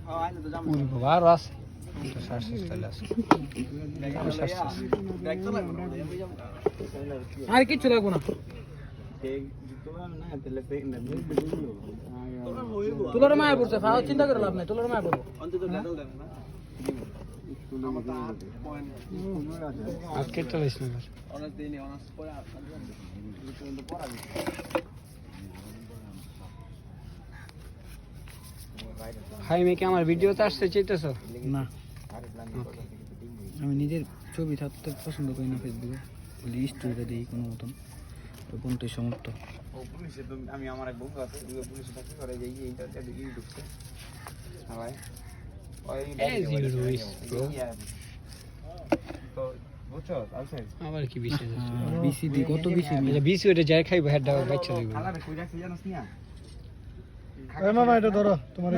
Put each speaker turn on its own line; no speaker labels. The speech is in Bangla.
বাবার আছে আর কিছু লাগবো না তুলার মায়া পড়ছে চিন্তা করে লাভ নাই তুলার মায়া পড়বো আজকে চলিস না হাই মেয়ে কি আমার ভিডিওতে আসতে চাইতেছ না আমি নিজের ছবি থাকতে পছন্দ করি না ফেসবুকে বলি স্টোরিটা দিই কোনো মতন তো কোনটাই সমাপ্ত আমি আমার এক বন্ধু আছে পুলিশে চাকরি করে যাই এইটা ঢুকছে আবার কি বিসি বিসি দি কত বিসি বিসি ওটা যাই খাইবো হেডটা বাচ্চা দিব
মামা এটা ধরো তোমার